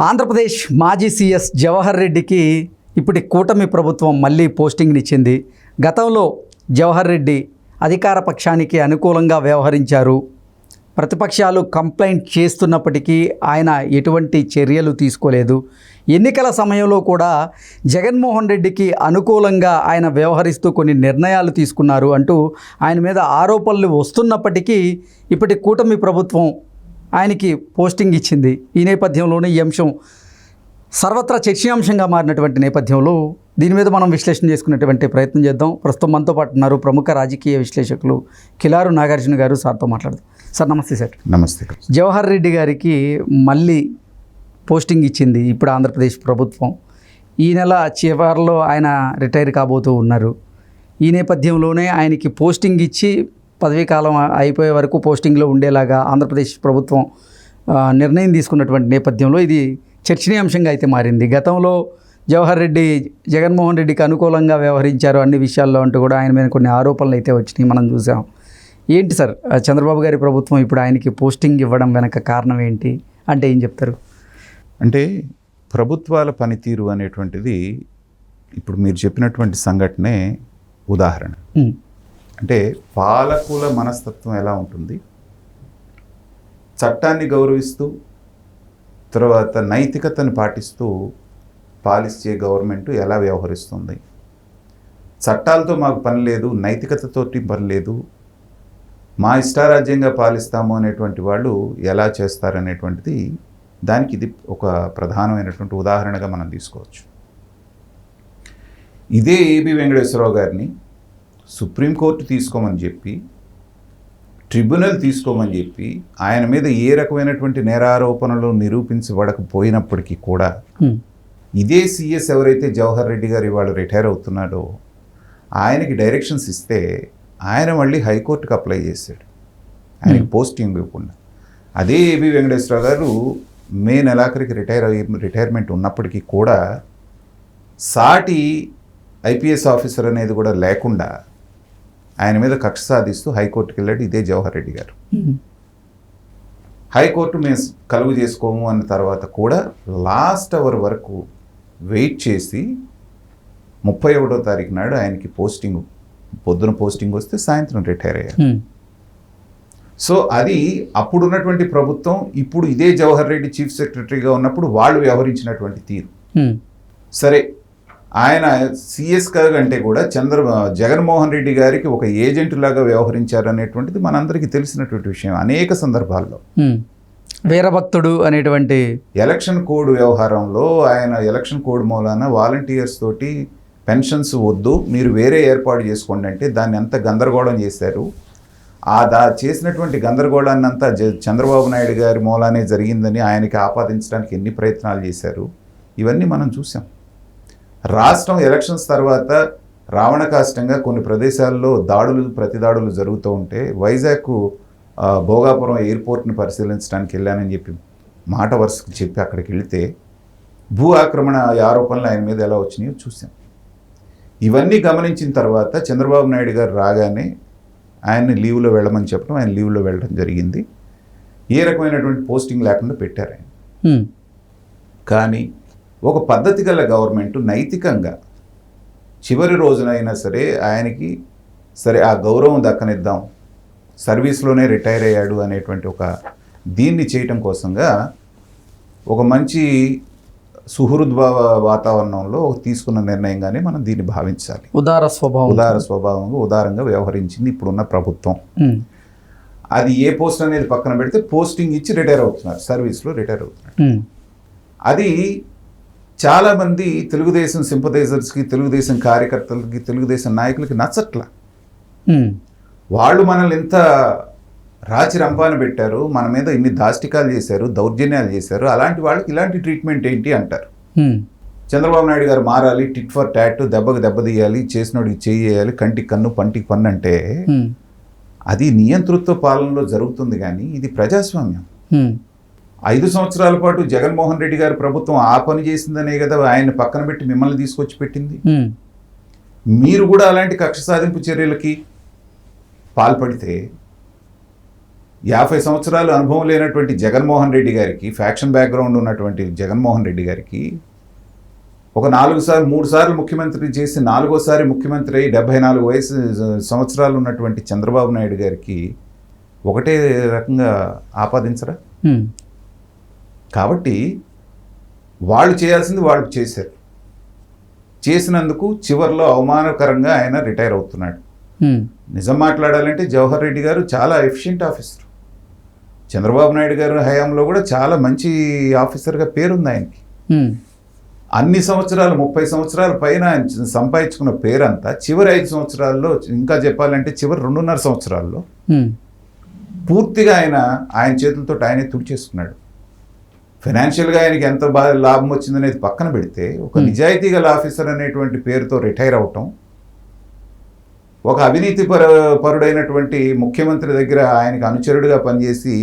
ఆంధ్రప్రదేశ్ మాజీ సీఎస్ జవహర్ రెడ్డికి ఇప్పటి కూటమి ప్రభుత్వం మళ్ళీ పోస్టింగ్నిచ్చింది. గతంలో జవహర్ రెడ్డి అధికార పక్షానికి అనుకూలంగా వ్యవహరించారు. ప్రతిపక్షాలు కంప్లైంట్ చేస్తున్నప్పటికీ ఆయన ఎటువంటి చర్యలు తీసుకోలేదు. ఎన్నికల సమయంలో కూడా జగన్మోహన్ రెడ్డికి అనుకూలంగా ఆయన వ్యవహరిస్తూ కొన్ని నిర్ణయాలు తీసుకున్నారు అంటూ ఆయన మీద ఆరోపణలు వస్తున్నప్పటికీ ఇప్పటి కూటమి ప్రభుత్వం ఆయనకి పోస్టింగ్ ఇచ్చింది. ఈ నేపథ్యంలోనే ఈ అంశం సర్వత్రా చర్చనీయాంశంగా మారినటువంటి నేపథ్యంలో దీని మీద మనం విశ్లేషణ చేసుకునేటువంటి ప్రయత్నం చేద్దాం. ప్రస్తుతం మనతో పాటు ఉన్నారు ప్రముఖ రాజకీయ విశ్లేషకులు కిలారు నాగార్జున గారు. సార్తో మాట్లాడదాం. సార్ నమస్తే. సార్ నమస్తే. జవహర్ రెడ్డి గారికి మళ్ళీ పోస్టింగ్ ఇచ్చింది ఇప్పుడు ఆంధ్రప్రదేశ్ ప్రభుత్వం. ఈ నెల చివరిలో ఆయన రిటైర్ కాబోతూ ఉన్నారు. ఈ నేపథ్యంలోనే ఆయనకి పోస్టింగ్ ఇచ్చి పదవీ కాలం అయిపోయే వరకు పోస్టింగ్లో ఉండేలాగా ఆంధ్రప్రదేశ్ ప్రభుత్వం నిర్ణయం తీసుకున్నటువంటి నేపథ్యంలో ఇది చర్చనీయాంశంగా అయితే మారింది. గతంలో జవహర్ రెడ్డి జగన్మోహన్ రెడ్డికి అనుకూలంగా వ్యవహరించారు అన్ని విషయాల్లో అంటూ కూడా ఆయన మీద కొన్ని ఆరోపణలు అయితే వచ్చినాయి, మనం చూసాం. ఏంటి సార్ చంద్రబాబు గారి ప్రభుత్వం ఇప్పుడు ఆయనకి పోస్టింగ్ ఇవ్వడం వెనక కారణం ఏంటి అంటే ఏం చెప్తారు? అంటే ప్రభుత్వాల పనితీరు అనేటువంటిది ఇప్పుడు మీరు చెప్పినటువంటి సంఘటనే ఉదాహరణ. అంటే పాలకుల మనస్తత్వం ఎలా ఉంటుంది, చట్టాన్ని గౌరవిస్తూ తర్వాత నైతికతను పాటిస్తూ పాలించే గవర్నమెంట్ ఎలా వ్యవహరిస్తుంది, చట్టాలతో మాకు పని లేదు, నైతికతతోటి పని లేదు, మా ఇష్టారాజ్యంగా పాలిస్తాము అనేటువంటి వాళ్ళు ఎలా చేస్తారనేటువంటిది దానికి ఇది ఒక ప్రధానమైనటువంటి ఉదాహరణగా మనం తీసుకోవచ్చు. ఇదే ఏబి వెంకటేశ్వరరావు గారిని సుప్రీంకోర్టు తీసుకోమని చెప్పి, ట్రిబ్యునల్ తీసుకోమని చెప్పి ఆయన మీద ఏ రకమైనటువంటి నేరారోపణలు నిరూపించబడకపోయినప్పటికీ కూడా ఇదే సిఎస్ ఎవరైతే జవహర్ రెడ్డి గారు ఇవాళ రిటైర్ అవుతున్నాడో ఆయనకి డైరెక్షన్స్ ఇస్తే ఆయన మళ్ళీ హైకోర్టుకు అప్లై చేశాడు ఆయనకి పోస్టింగ్ ఇవ్వకుండా. అదే ఏబి వెంకటేశ్వరరావు గారు మే నెలాఖరికి రిటైర్మెంట్ ఉన్నప్పటికీ కూడా సాటి ఐపీఎస్ ఆఫీసర్ అనేది కూడా లేకుండా ఆయన మీద కక్ష సాధిస్తూ హైకోర్టుకి వెళ్ళాడు ఇదే జవహర్ రెడ్డి గారు. హైకోర్టు మేము కలుగు చేసుకోము అన్న తర్వాత కూడా లాస్ట్ అవర్ వరకు వెయిట్ చేసి 31వ తారీఖు నాడు ఆయనకి పోస్టింగ్, పొద్దున పోస్టింగ్ వస్తే సాయంత్రం రిటైర్ అయ్యారు. సో అది అప్పుడున్నటువంటి ప్రభుత్వం, ఇప్పుడు ఇదే జవహర్ రెడ్డి చీఫ్ సెక్రటరీగా ఉన్నప్పుడు వాళ్ళు వ్యవహరించినటువంటి తీరు. సరే, ఆయన సిఎస్ కంటే కూడా జగన్మోహన్ రెడ్డి గారికి ఒక ఏజెంట్ లాగా వ్యవహరించారు అనేటువంటిది మనందరికీ తెలిసినటువంటి విషయం. అనేక సందర్భాల్లో వీరభక్తుడు అనేటువంటి ఎలక్షన్ కోడ్ వ్యవహారంలో ఆయన ఎలక్షన్ కోడ్ మూలాన వాలంటీర్స్ తోటి పెన్షన్స్ వద్దు, మీరు వేరే ఏర్పాటు చేసుకోండి అంటే దాన్ని ఎంత గందరగోళం చేశారు. చేసినటువంటి గందరగోళాన్ని అంతా చంద్రబాబు నాయుడు గారి మూలానే జరిగిందని ఆయనకి ఆపాదించడానికి ఎన్ని ప్రయత్నాలు చేశారు, ఇవన్నీ మనం చూసాం. రాష్ట్రం ఎలక్షన్స్ తర్వాత రావణ కాష్టంగా కొన్ని ప్రదేశాల్లో ప్రతిదాడులు జరుగుతూ ఉంటే వైజాగ్ భోగాపురం ఎయిర్పోర్ట్ని పరిశీలించడానికి వెళ్ళానని చెప్పి మాట వరుసకు చెప్పి అక్కడికి వెళితే భూ ఆక్రమణ ఆరోపణలు ఆయన మీద ఎలా వచ్చినాయో చూసాం. ఇవన్నీ గమనించిన తర్వాత చంద్రబాబు నాయుడు గారు రాగానే ఆయన్ని లీవ్లో వెళ్ళమని చెప్పడం, ఆయన లీవ్లో వెళ్ళడం జరిగింది. ఏ రకమైనటువంటి పోస్టింగ్ లేకుండా పెట్టారు ఆయన. కానీ ఒక పద్ధతి గల గవర్నమెంట్ నైతికంగా చివరి రోజునైనా సరే ఆయనకి ఆ గౌరవం దక్కనిద్దాం, సర్వీస్లోనే రిటైర్ అయ్యాడు అనేటువంటి ఒక దీన్ని చేయటం కోసంగా ఒక మంచి సుహృద్భావ వాతావరణంలో తీసుకున్న నిర్ణయంగానే మనం దీన్ని భావించాలి. ఉదార స్వభావంగా ఉదారంగా వ్యవహరించింది ఇప్పుడున్న ప్రభుత్వం. అది ఏ పోస్ట్ అనేది పక్కన పెడితే పోస్టింగ్ ఇచ్చి రిటైర్ అవుతున్నారు, సర్వీస్లో రిటైర్ అవుతున్నారు. అది చాలామంది తెలుగుదేశం సింపథైజర్స్కి, తెలుగుదేశం కార్యకర్తలకి, తెలుగుదేశం నాయకులకి నచ్చట్ల. వాళ్ళు మనల్ని ఎంత రాచి రంపాన పెట్టారు, మన మీద ఇన్ని దాష్టికాలు చేశారు, దౌర్జన్యాలు చేశారు, అలాంటి వాళ్ళకి ఇలాంటి ట్రీట్మెంట్ ఏంటి అంటారు. చంద్రబాబు నాయుడు గారు మారాలి, టిట్ ఫర్ టాట్, దెబ్బకు దెబ్బ తీయాలి, చేసినోడికి చేయాలి, కంటికి కన్ను పంటికి పన్ను అంటే అది నియంతృత్వ పాలనలో జరుగుతుంది. కానీ ఇది ప్రజాస్వామ్యం. 5 సంవత్సరాల పాటు జగన్మోహన్ రెడ్డి గారి ప్రభుత్వం ఆ పని చేసిందనే కదా ఆయన పక్కన పెట్టి మిమ్మల్ని తీసుకొచ్చి పెట్టింది. మీరు కూడా అలాంటి కక్ష సాధింపు చర్యలకి పాల్పడితే 50 సంవత్సరాలు అనుభవం లేనటువంటి జగన్మోహన్ రెడ్డి గారికి, ఫ్యాక్షన్ బ్యాక్గ్రౌండ్ ఉన్నటువంటి జగన్మోహన్ రెడ్డి గారికి ఒక 3 సార్లు ముఖ్యమంత్రి చేసి 4వసారి ముఖ్యమంత్రి అయి 74 సంవత్సరాలు ఉన్నటువంటి చంద్రబాబు నాయుడు గారికి ఒకటే రకంగా ఆపాదించరా? కాబట్టి వాళ్ళు చేయాల్సింది వాళ్ళు చేశారు. చేసినందుకు చివర్లో అవమానకరంగా ఆయన రిటైర్ అవుతున్నాడు. నిజం మాట్లాడాలంటే జవహర్ రెడ్డి గారు చాలా ఎఫిషియెంట్ ఆఫీసర్. చంద్రబాబు నాయుడు గారి హయాంలో కూడా చాలా మంచి ఆఫీసర్గా పేరుంది ఆయనకి. అన్ని సంవత్సరాలు 30 సంవత్సరాల పైన ఆయన సంపాదించుకున్న పేరంతా చివరి 5 సంవత్సరాల్లో, ఇంకా చెప్పాలంటే చివరి 2.5 సంవత్సరాల్లో పూర్తిగా ఆయన చేతులతో ఆయనే తుడిచేసుకున్నాడు. ఫైనాన్షియల్గా ఆయనకి ఎంత బాగా లాభం వచ్చిందనేది పక్కన పెడితే, ఒక నిజాయితీ గల ఆఫీసర్ అనేటువంటి పేరుతో రిటైర్ అవటం, ఒక అవినీతి పరుడైనటువంటి ముఖ్యమంత్రి దగ్గర ఆయనకు అనుచరుడిగా పనిచేసి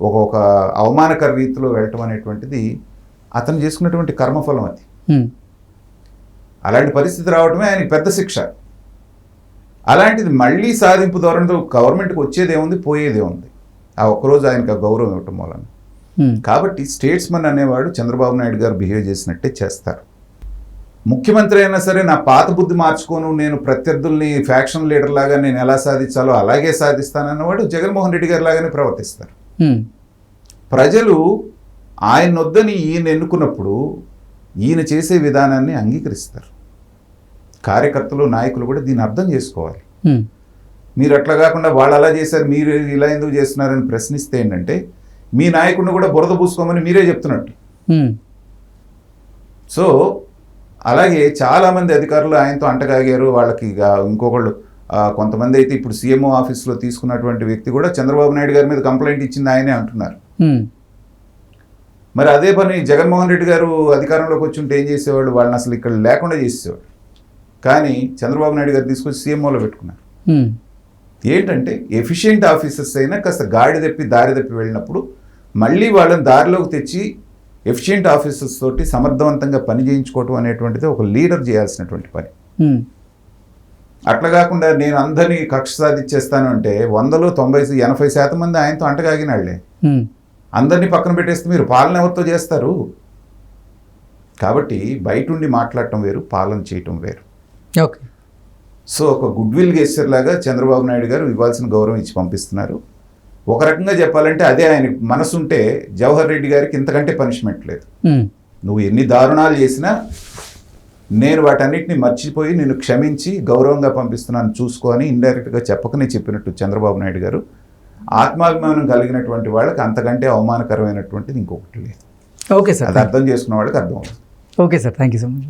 ఒక అవమానకర రీతిలో వెళ్ళటం అనేటువంటిది అతను చేసుకున్నటువంటి కర్మఫలం. అది అలాంటి పరిస్థితి రావడమే ఆయనకి పెద్ద శిక్ష. అలాంటిది మళ్ళీ సాధింపు ధోరణితో గవర్నమెంట్కి వచ్చేదేముంది, పోయేదేముంది? ఆ ఒక్కరోజు ఆయనకు ఆ గౌరవం ఇవ్వటం వలన. కాబట్టి స్టేట్స్మన్ అనేవాడు చంద్రబాబు నాయుడు గారు బిహేవ్ చేసినట్టే చేస్తారు. ముఖ్యమంత్రి అయినా సరే నా పాత బుద్ధి మార్చుకోను, నేను ప్రత్యర్థుల్ని ఫ్యాక్షన్ లీడర్ లాగా నేను ఎలా సాధించాలో అలాగే సాధిస్తానన్నవాడు జగన్మోహన్ రెడ్డి గారి లాగానే ప్రవర్తిస్తారు. ప్రజలు ఆయన వద్దని ఈయన ఎన్నుకున్నప్పుడు ఈయన చేసే విధానాన్ని అంగీకరిస్తారు. కార్యకర్తలు, నాయకులు కూడా దీన్ని అర్థం చేసుకోవాలి. మీరు అట్లా కాకుండా వాళ్ళు అలా చేశారు, మీరు ఇలా ఎందుకు చేస్తున్నారని ప్రశ్నిస్తే ఏంటంటే మీ నాయకుడిని కూడా బురద పూసుకోమని మీరే చెప్తున్నట్టు. సో అలాగే చాలామంది అధికారులు ఆయనతో అంటగాగారు. వాళ్ళకి ఇంకొకళ్ళు కొంతమంది అయితే ఇప్పుడు సీఎంఓ ఆఫీస్లో తీసుకున్నటువంటి వ్యక్తి కూడా చంద్రబాబు నాయుడు గారి మీద కంప్లైంట్ ఇచ్చింది ఆయనే అంటున్నారు. మరి అదే పని జగన్మోహన్ రెడ్డి గారు అధికారంలోకి వచ్చి ఉంటే ఏం చేసేవాళ్ళు? వాళ్ళని అసలు ఇక్కడ లేకుండా చేసేవాళ్ళు. కానీ చంద్రబాబు నాయుడు గారు తీసుకొచ్చి సీఎంఓలో పెట్టుకున్నారు. ఏంటంటే ఎఫిషియెంట్ ఆఫీసర్స్ అయినా కాస్త దారి తప్పి వెళ్ళినప్పుడు మళ్ళీ వాళ్ళని దారిలోకి తెచ్చి ఎఫిషియెంట్ ఆఫీసర్స్ తోటి సమర్థవంతంగా పని చేయించుకోవటం అనేటువంటిది ఒక లీడర్ చేయాల్సినటువంటి పని. అట్లా కాకుండా నేను అందరినీ కక్ష సాధించేస్తాను అంటే 100లో 80% మంది ఆయనతో అంటగాగినాళ్లే. అందరినీ పక్కన పెట్టేస్తే మీరు పాలన ఎవరితో చేస్తారు? కాబట్టి బయట ఉండి మాట్లాడటం వేరు, పాలన చేయటం వేరు. ఓకే. సో ఒక గుడ్ విల్ గెస్చర్ లాగా చంద్రబాబు నాయుడు గారు ఇవ్వాల్సిన గౌరవం ఇచ్చి పంపిస్తున్నారు. ఒక రకంగా చెప్పాలంటే అదే ఆయన మనసుంటే జవహర్ రెడ్డి గారికి ఇంతకంటే పనిష్మెంట్ లేదు. నువ్వు ఎన్ని దారుణాలు చేసినా నేను వాటన్నిటిని మర్చిపోయి నేను క్షమించి గౌరవంగా పంపిస్తున్నాను చూసుకో అని ఇండైరెక్ట్గా చెప్పకనే చెప్పినట్టు చంద్రబాబు నాయుడు గారు. ఆత్మాభిమానం కలిగినటువంటి వాళ్ళకి అంతకంటే అవమానకరమైనటువంటిది ఇంకొకటి లేదు. Okay sir. అది అర్థం చేసుకున్న వాళ్ళకి అర్థం అవుతుంది. Okay sir, thank you so much.